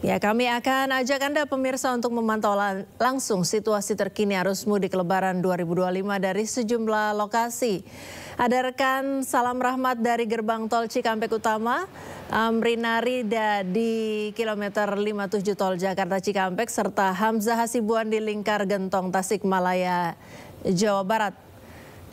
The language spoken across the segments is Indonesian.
Ya, kami akan ajak Anda pemirsa untuk memantau langsung situasi terkini arus mudik Lebaran 2025 dari sejumlah lokasi. Ada rekan Salam Rahmat dari Gerbang Tol Cikampek Utama, Amrina Rida di kilometer 57 Tol Jakarta Cikampek, serta Hamzah Hasibuan di Lingkar Gentong Tasikmalaya, Jawa Barat.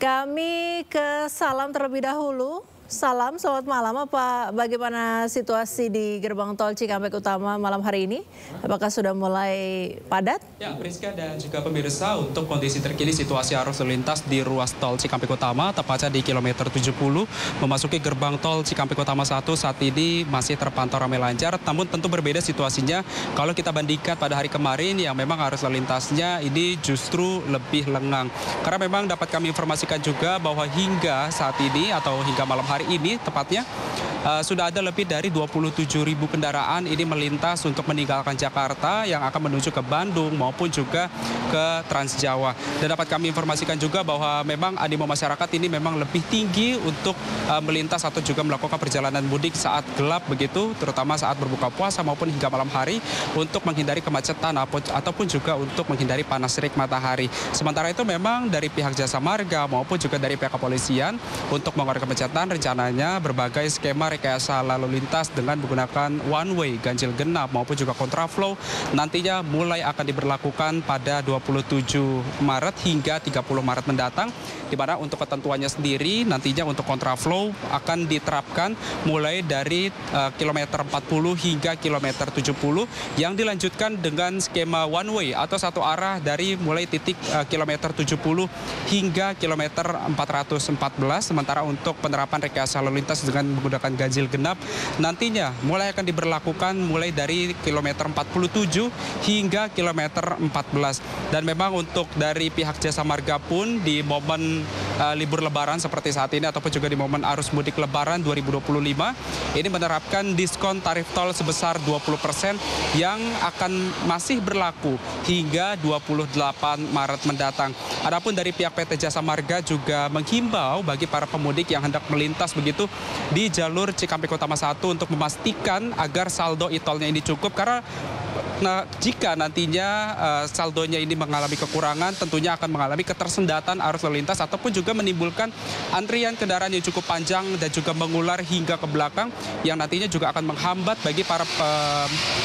Kami ke Salam terlebih dahulu. Salam, selamat malam. Bagaimana situasi di Gerbang Tol Cikampek Utama malam hari ini? Apakah sudah mulai padat? Ya, Priska dan juga pemirsa, untuk kondisi terkini situasi arus lalu lintas di ruas Tol Cikampek Utama, tepatnya di kilometer 70, memasuki Gerbang Tol Cikampek Utama 1 saat ini masih terpantau ramai lancar. Namun tentu berbeda situasinya kalau kita bandingkan pada hari kemarin yang memang arus lalu lintasnya ini justru lebih lengang. Karena memang dapat kami informasikan juga bahwa hingga saat ini atau hingga malam hari ini tepatnya sudah ada lebih dari 27.000 kendaraan ini melintas untuk meninggalkan Jakarta yang akan menuju ke Bandung maupun juga ke Transjawa. Dan dapat kami informasikan juga bahwa memang animo masyarakat ini memang lebih tinggi untuk melintas atau juga melakukan perjalanan mudik saat gelap begitu, terutama saat berbuka puasa maupun hingga malam hari untuk menghindari kemacetan ataupun juga untuk menghindari panas terik matahari. Sementara itu memang dari pihak Jasa Marga maupun juga dari pihak kepolisian untuk mengurangi kemacetan rencananya berbagai skema rekayasa lalu lintas dengan menggunakan one way, ganjil genap maupun juga kontraflow nantinya mulai akan diberlakukan pada 27 Maret hingga 30 Maret mendatang, di mana untuk ketentuannya sendiri nantinya untuk kontraflow akan diterapkan mulai dari kilometer 40 hingga kilometer 70 yang dilanjutkan dengan skema one way atau satu arah dari mulai titik kilometer 70 hingga kilometer 414. Sementara untuk penerapan rekayasa lalu lintas dengan menggunakan ganjil genap nantinya mulai akan diberlakukan mulai dari kilometer 47 hingga kilometer 14. Dan memang untuk dari pihak Jasa Marga pun di momen libur Lebaran seperti saat ini ataupun juga di momen arus mudik Lebaran 2025 ini menerapkan diskon tarif tol sebesar 20% yang akan masih berlaku hingga 28 Maret mendatang. Adapun dari pihak PT Jasa Marga juga menghimbau bagi para pemudik yang hendak melintas begitu di jalur Cikampek Utama 1 untuk memastikan agar saldo e-tolnya ini cukup, karena jika nantinya saldonya ini mengalami kekurangan, tentunya akan mengalami ketersendatan arus lalu lintas ataupun juga menimbulkan antrian kendaraan yang cukup panjang dan juga mengular hingga ke belakang yang nantinya juga akan menghambat bagi para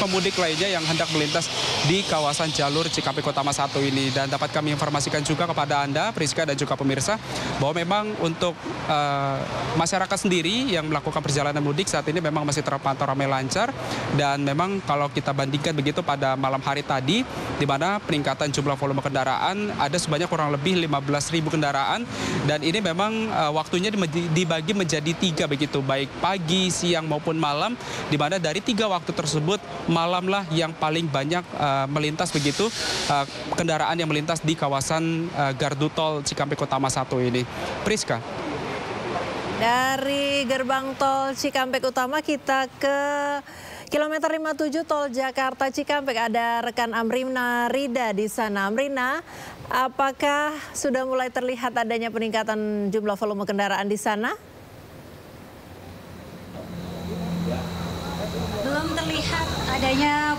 pemudik lainnya yang hendak melintas di kawasan jalur Cikampek Utama 1 ini. Dan dapat kami informasikan juga kepada Anda, Priska dan juga pemirsa, bahwa memang untuk masyarakat sendiri yang melakukan perjalanan mudik saat ini memang masih terpantau ramai lancar. Dan memang kalau kita bandingkan begitu pada malam hari tadi, di mana peningkatan jumlah volume kendaraan ada sebanyak kurang lebih 15.000 kendaraan, dan ini memang waktunya dibagi menjadi 3 begitu, baik pagi, siang maupun malam, di mana dari 3 waktu tersebut malamlah yang paling banyak melintas begitu kendaraan yang melintas di kawasan gardu tol Cikampek Utama 1 ini. Priska. Dari Gerbang Tol Cikampek Utama kita ke kilometer 57 Tol Jakarta Cikampek. Ada rekan Amrina Rida di sana. Amrina, apakah sudah mulai terlihat adanya peningkatan jumlah volume kendaraan di sana? Belum terlihat adanya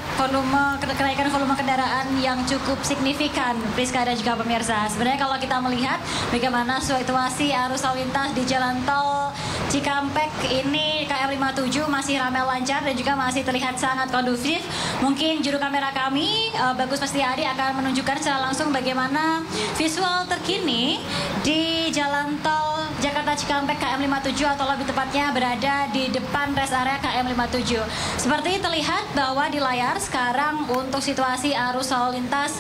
kenaikan volume kendaraan yang cukup signifikan, Priska dan juga pemirsa. Sebenarnya kalau kita melihat bagaimana situasi arus lalu lintas di jalan tol Cikampek ini KM 57 masih ramai lancar dan juga masih terlihat sangat kondusif. Mungkin juru kamera kami, Bagus Mestiadi, akan menunjukkan secara langsung bagaimana visual terkini di jalan tol Jakarta Cikampek KM 57 atau lebih tepatnya berada di depan rest area KM 57. Seperti terlihat bahwa di layar sekarang untuk situasi arus lalu lintas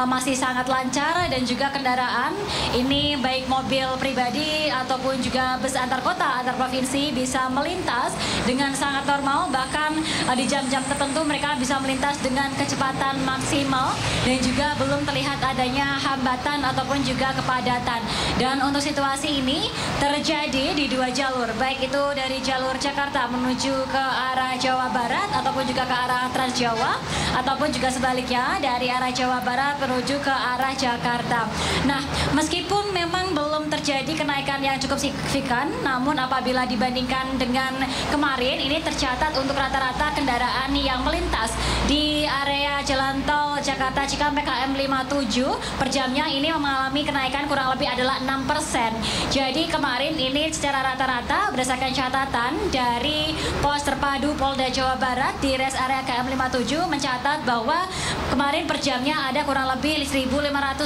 masih sangat lancar dan juga kendaraan ini baik mobil pribadi ataupun juga bus antar kota, antar provinsi bisa melintas dengan sangat normal, bahkan di jam-jam tertentu mereka bisa melintas dengan kecepatan maksimal dan juga belum terlihat adanya hambatan ataupun juga kepadatan. Dan untuk situasi ini terjadi di dua jalur, baik itu dari jalur Jakarta menuju ke arah Jawa Barat ataupun juga ke arah Trans Jawa, ataupun juga sebaliknya dari arah Jawa Barat menuju ke arah Jakarta. Nah, meskipun memang belum terjadi kenaikan yang cukup signifikan, namun apabila dibandingkan dengan kemarin, ini tercatat untuk rata-rata kendaraan yang melintas di area jalan tol Jakarta Cikampek KM 57 per jamnya ini mengalami kenaikan kurang lebih adalah 6%. Jadi kemarin ini secara rata-rata berdasarkan catatan dari Pos Terpadu Polda Jawa Barat di rest area KM 57 mencatat bahwa kemarin per jamnya ada kurang lebih 1.500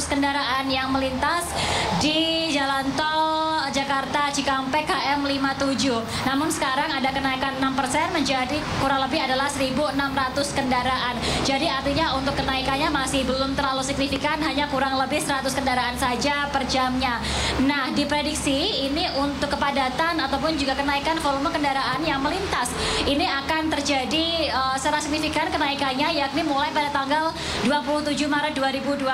kendaraan yang melintas di jalan tol Jakarta Cikampek KM 57. Namun sekarang ada kenaikan 6% menjadi kurang lebih adalah 1.600 kendaraan. Jadi artinya untuk kenaikannya masih belum terlalu signifikan, hanya kurang lebih 100 kendaraan saja per jamnya. Nah, diprediksi ini untuk kepadatan ataupun juga kenaikan volume kendaraan yang melintas ini akan terjadi secara signifikan kenaikannya, yakni mulai pada tanggal 27 Maret 2025.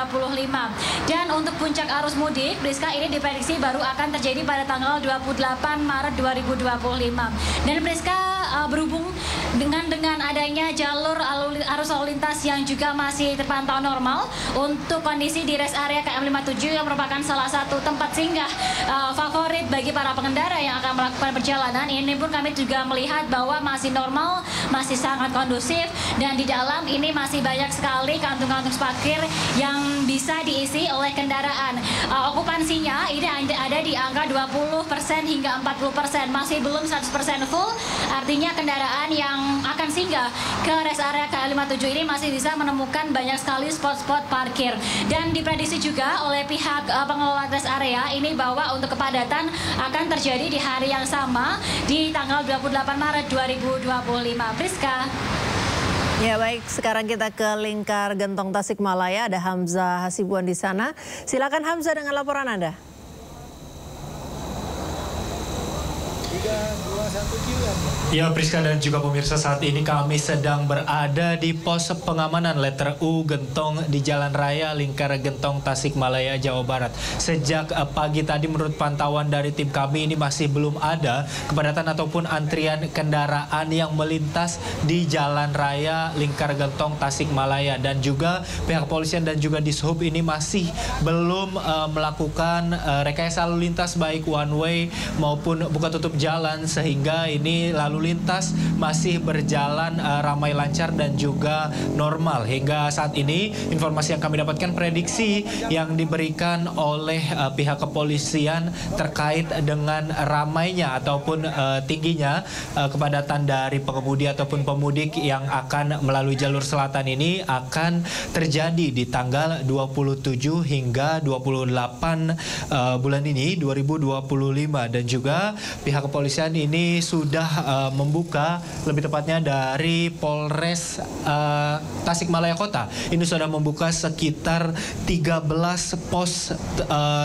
Dan untuk puncak arus mudik, Priska, ini diprediksi baru akan terjadi pada tanggal 28 Maret 2025. Dan Priska, berhubung dengan adanya jalur arus lalu lintas yang juga masih terpantau normal, untuk kondisi di rest area KM 57 yang merupakan salah satu tempat singgah favorit bagi para pengendara yang akan melakukan perjalanan, ini pun kami juga melihat bahwa masih normal, masih sangat kondusif, dan di dalam ini masih banyak sekali kantung-kantung parkir yang bisa diisi oleh kendaraan. Okupansinya ini ada di angka 20% hingga 40%, masih belum 100% full, artinya kendaraan yang akan singgah ke rest area KM57 ini masih bisa menemukan banyak sekali spot-spot parkir. Dan diprediksi juga oleh pihak pengelola rest area ini bahwa untuk kepadatan akan terjadi di hari yang sama di tanggal 28 Maret 2025. Priska. Ya baik, sekarang kita ke Lingkar Gentong Tasikmalaya, ada Hamzah Hasibuan di sana. Silakan Hamzah dengan laporan Anda. 3, 2, 1, Ya, Priska dan juga pemirsa, saat ini kami sedang berada di pos pengamanan letter U Gentong di Jalan Raya Lingkar Gentong Tasikmalaya, Jawa Barat. Sejak pagi tadi menurut pantauan dari tim kami ini masih belum ada kepadatan ataupun antrian kendaraan yang melintas di Jalan Raya Lingkar Gentong Tasikmalaya, dan juga pihak kepolisian dan juga Dishub ini masih belum melakukan rekayasa lalu lintas baik one way maupun buka tutup jalan, sehingga ini lalu lintas masih berjalan ramai lancar dan juga normal. Hingga saat ini informasi yang kami dapatkan, prediksi yang diberikan oleh pihak kepolisian terkait dengan ramainya ataupun tingginya kepadatan dari pengemudi ataupun pemudik yang akan melalui jalur selatan ini akan terjadi di tanggal 27 hingga 28 bulan ini 2025, dan juga pihak kepolisian ini sudah membuka, lebih tepatnya dari Polres Tasikmalaya Kota ini sudah membuka sekitar 13 pos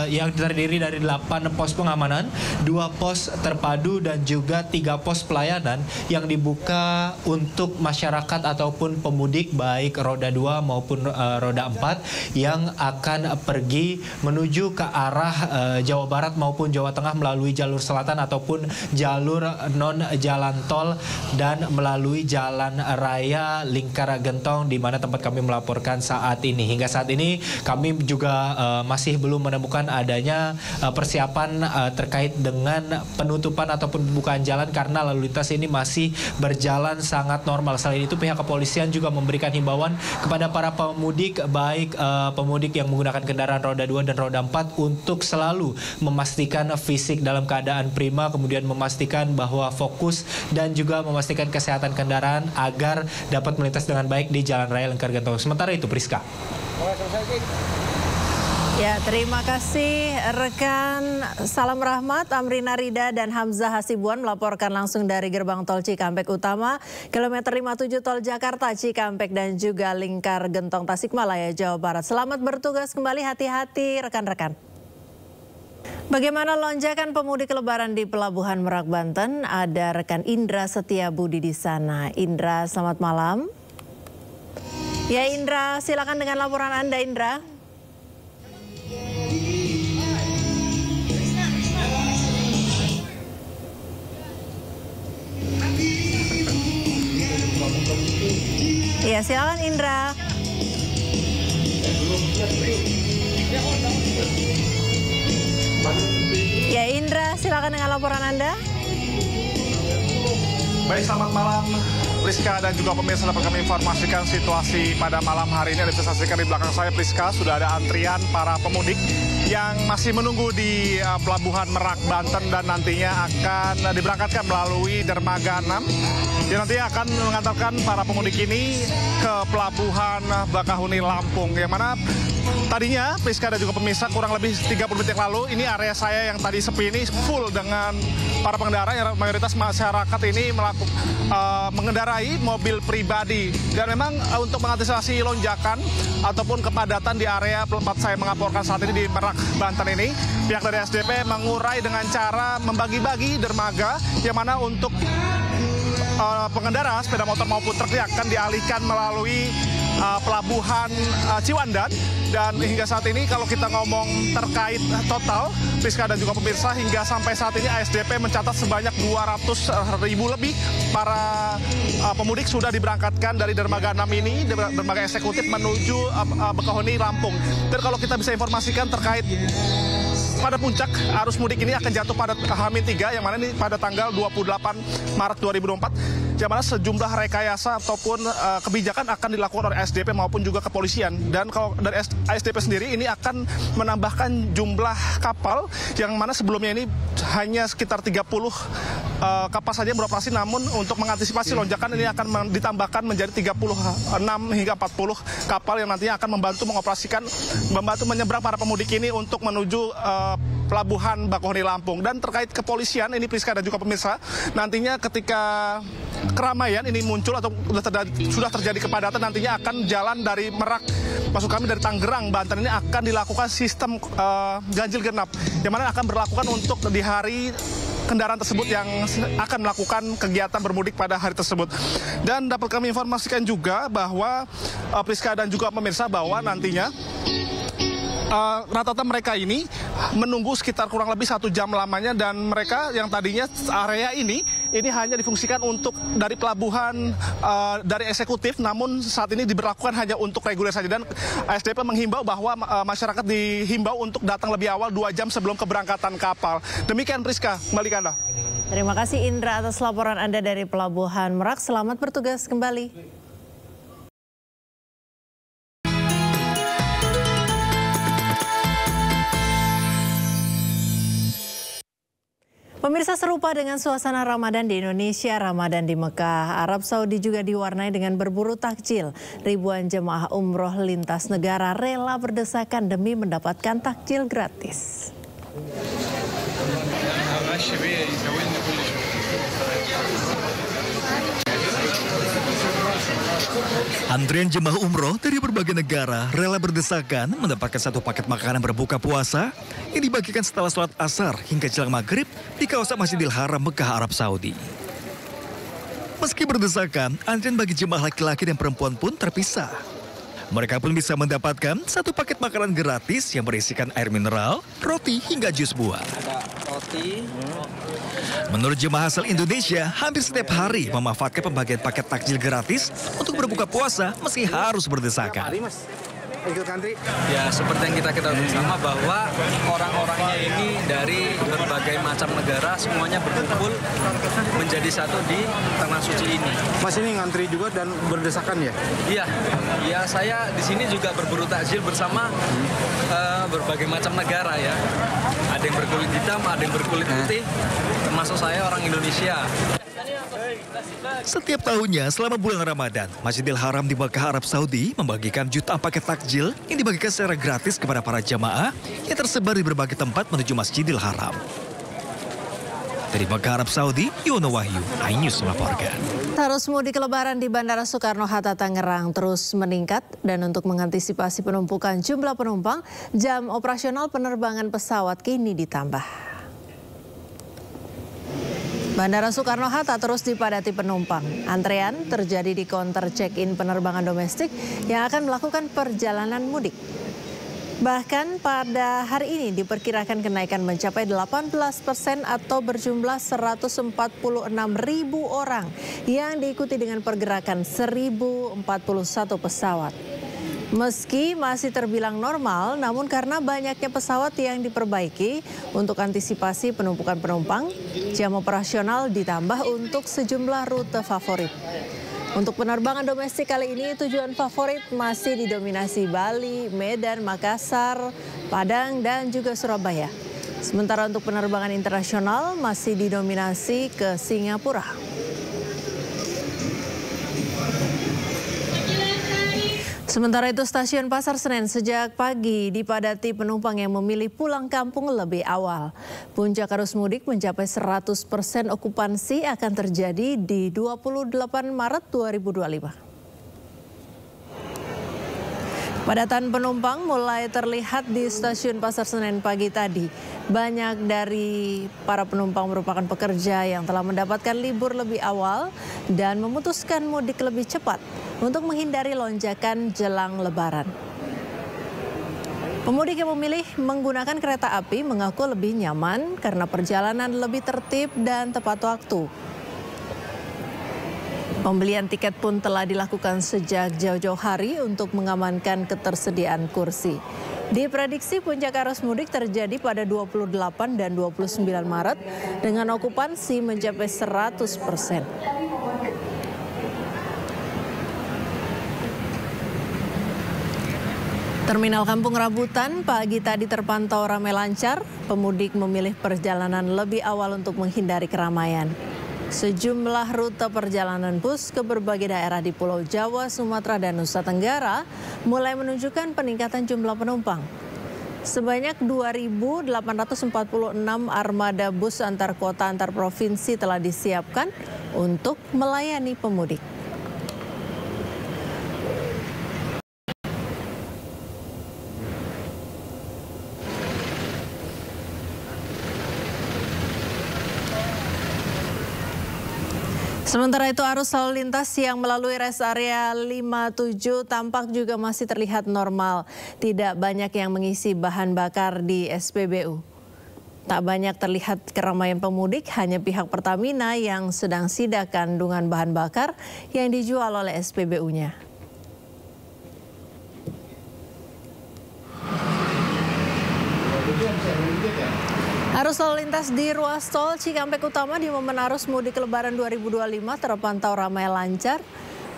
yang terdiri dari 8 pos pengamanan, 2 pos terpadu dan juga 3 pos pelayanan yang dibuka untuk masyarakat ataupun pemudik baik roda 2 maupun roda 4 yang akan pergi menuju ke arah Jawa Barat maupun Jawa Tengah melalui jalur selatan ataupun jalur non jalan tol dan melalui Jalan Raya Lingkar Gentong di mana tempat kami melaporkan saat ini. Hingga saat ini kami juga masih belum menemukan adanya persiapan terkait dengan penutupan ataupun pembukaan jalan karena lalu lintas ini masih berjalan sangat normal. Selain itu pihak kepolisian juga memberikan himbauan kepada para pemudik baik pemudik yang menggunakan kendaraan roda 2 dan roda 4 untuk selalu memastikan fisik dalam keadaan prima, kemudian memastikan bahwa fokus dan juga memastikan kesehatan kendaraan agar dapat melintas dengan baik di Jalan Raya Lingkar Gentong. Sementara itu, Priska. Ya, terima kasih rekan Salam Rahmat, Amrina Rida dan Hamzah Hasibuan melaporkan langsung dari gerbang tol Cikampek Utama, kilometer 57 tol Jakarta Cikampek dan juga Lingkar Gentong Tasikmalaya, Jawa Barat. Selamat bertugas kembali, hati-hati rekan-rekan. Bagaimana lonjakan pemudik lebaran di Pelabuhan Merak, Banten? Ada rekan Indra Setiabudi di sana. Indra, selamat malam. Ya Indra, silakan dengan laporan Anda, Indra. Ya, silakan Indra. Ya, Indra, silakan dengan laporan Anda. Baik, selamat malam Priska dan juga pemirsa, dapat kami informasikan situasi pada malam hari ini. Anda bisa saksikan di belakang saya, Priska, sudah ada antrian para pemudik yang masih menunggu di Pelabuhan Merak, Banten, dan nantinya akan diberangkatkan melalui Dermaga 6 yang nantinya akan mengantarkan para pemudik ini ke Pelabuhan Bakahuni, Lampung, yang mana tadinya Priska dan juga pemirsa kurang lebih 30 menit yang lalu ini area saya yang tadi sepi ini full dengan para pengendara yang mayoritas masyarakat ini mengendarai mobil pribadi, dan memang untuk mengantisipasi lonjakan ataupun kepadatan di area tempat saya mengaporkan saat ini di Merak, Banten ini, pihak dari SDP mengurai dengan cara membagi-bagi dermaga yang mana untuk pengendara sepeda motor maupun truk akan dialihkan melalui Pelabuhan Ciwandan. Dan hingga saat ini kalau kita ngomong terkait total, Priska dan juga pemirsa, hingga sampai saat ini ASDP mencatat sebanyak 200.000 lebih para pemudik sudah diberangkatkan dari dermaga 6 ini, dermaga eksekutif menuju Bakahuni, Lampung. Dan kalau kita bisa informasikan terkait pada puncak arus mudik ini akan jatuh pada H-3 yang mana ini pada tanggal 28 Maret 2024, yang mana sejumlah rekayasa ataupun kebijakan akan dilakukan oleh SDP maupun juga kepolisian. Dan kalau dari ASDP sendiri ini akan menambahkan jumlah kapal yang mana sebelumnya ini hanya sekitar 30 kapal saja beroperasi, namun untuk mengantisipasi lonjakan ini akan ditambahkan menjadi 36 hingga 40 kapal yang nantinya akan membantu menyeberang para pemudik ini untuk menuju Pelabuhan Bakahuni, Lampung. Dan terkait kepolisian ini, Priska dan juga pemirsa, nantinya ketika keramaian ini muncul atau sudah terjadi kepadatan, nantinya akan jalan dari Merak, maksud kami dari Tangerang, Banten ini akan dilakukan sistem ganjil genap, yang mana akan berlakukan untuk di hari kendaraan tersebut yang akan melakukan kegiatan bermudik pada hari tersebut. Dan dapat kami informasikan juga bahwa Priska dan juga pemirsa, bahwa nantinya rata-rata mereka ini menunggu sekitar kurang lebih 1 jam lamanya, dan mereka yang tadinya area ini hanya difungsikan untuk dari pelabuhan dari eksekutif, namun saat ini diberlakukan hanya untuk reguler saja. Dan ASDP menghimbau bahwa masyarakat dihimbau untuk datang lebih awal 2 jam sebelum keberangkatan kapal. Demikian Priska, kembali ke Anda. Terima kasih Indra atas laporan Anda dari Pelabuhan Merak. Selamat bertugas kembali. Pemirsa, serupa dengan suasana Ramadan di Indonesia, Ramadan di Mekah, Arab Saudi juga diwarnai dengan berburu takjil. Ribuan jemaah umroh lintas negara rela berdesakan demi mendapatkan takjil gratis. Antrian jemaah umroh dari berbagai negara rela berdesakan mendapatkan 1 paket makanan berbuka puasa yang dibagikan setelah sholat asar hingga jelang maghrib di kawasan Masjidil Haram, Mekah, Arab Saudi. Meski berdesakan, antrian bagi jemaah laki-laki dan perempuan pun terpisah. Mereka pun bisa mendapatkan 1 paket makanan gratis yang berisikan air mineral, roti, hingga jus buah. Menurut jemaah asal Indonesia, hampir setiap hari memanfaatkan pembagian paket takjil gratis untuk berbuka puasa meski harus berdesakan. Ya, seperti yang kita ketahui bersama bahwa orang-orangnya ini dari berbagai macam negara semuanya berkumpul menjadi satu di tanah suci ini. Mas ini ngantri juga dan berdesakan ya? Iya, ya saya di sini juga berburu takjil bersama berbagai macam negara ya. Ada yang berkulit hitam, ada yang berkulit putih, termasuk saya orang Indonesia. Setiap tahunnya selama bulan Ramadan, Masjidil Haram di Mekah, Arab Saudi membagikan jutaan paket takjil yang dibagikan secara gratis kepada para jamaah yang tersebar di berbagai tempat menuju Masjidil Haram. Dari Mekah, Arab Saudi, Yono Wahyu, iNews melaporkan. Arus mudik Lebaran di Bandara Soekarno-Hatta Tangerang terus meningkat, dan untuk mengantisipasi penumpukan jumlah penumpang, jam operasional penerbangan pesawat kini ditambah. Bandara Soekarno-Hatta terus dipadati penumpang. Antrean terjadi di counter check-in penerbangan domestik yang akan melakukan perjalanan mudik. Bahkan pada hari ini diperkirakan kenaikan mencapai 18% atau berjumlah 146.000 orang yang diikuti dengan pergerakan 1.041 pesawat. Meski masih terbilang normal, namun karena banyaknya pesawat yang diperbaiki untuk antisipasi penumpukan penumpang, jam operasional ditambah untuk sejumlah rute favorit. Untuk penerbangan domestik kali ini, tujuan favorit masih didominasi Bali, Medan, Makassar, Padang, dan juga Surabaya. Sementara untuk penerbangan internasional masih didominasi ke Singapura. Sementara itu, stasiun Pasar Senen sejak pagi dipadati penumpang yang memilih pulang kampung lebih awal. Puncak arus mudik mencapai 100% okupansi akan terjadi di 28 Maret 2025. Padatan penumpang mulai terlihat di stasiun Pasar Senen pagi tadi. Banyak dari para penumpang merupakan pekerja yang telah mendapatkan libur lebih awal dan memutuskan mudik lebih cepat untuk menghindari lonjakan jelang Lebaran. Pemudik yang memilih menggunakan kereta api mengaku lebih nyaman karena perjalanan lebih tertib dan tepat waktu. Pembelian tiket pun telah dilakukan sejak jauh-jauh hari untuk mengamankan ketersediaan kursi. Diprediksi puncak arus mudik terjadi pada 28 dan 29 Maret dengan okupansi mencapai 100%. Terminal Kampung Rambutan pagi tadi terpantau ramai lancar. Pemudik memilih perjalanan lebih awal untuk menghindari keramaian. Sejumlah rute perjalanan bus ke berbagai daerah di Pulau Jawa, Sumatera, dan Nusa Tenggara mulai menunjukkan peningkatan jumlah penumpang. Sebanyak 2.846 armada bus antar kota antar provinsi telah disiapkan untuk melayani pemudik. Sementara itu, arus lalu lintas yang melalui rest area 57 tampak juga masih terlihat normal. Tidak banyak yang mengisi bahan bakar di SPBU. Tak banyak terlihat keramaian pemudik, hanya pihak Pertamina yang sedang sidak kandungan bahan bakar yang dijual oleh SPBU-nya. Arus lalu lintas di ruas tol Cikampek Utama di momen arus mudik Lebaran 2025 terpantau ramai lancar.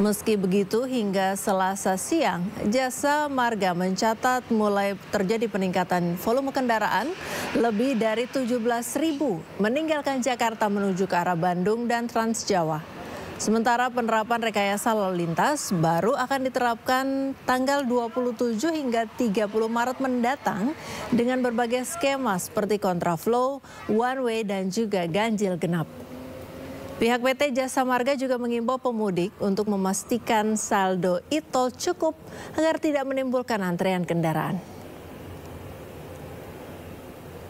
Meski begitu, hingga Selasa siang, Jasa Marga mencatat mulai terjadi peningkatan volume kendaraan lebih dari 17.000 meninggalkan Jakarta menuju ke arah Bandung dan Trans Jawa. Sementara penerapan rekayasa lalu lintas baru akan diterapkan tanggal 27 hingga 30 Maret mendatang dengan berbagai skema seperti kontraflow, one way, dan juga ganjil genap. Pihak PT Jasa Marga juga mengimbau pemudik untuk memastikan saldo e-tol cukup agar tidak menimbulkan antrean kendaraan.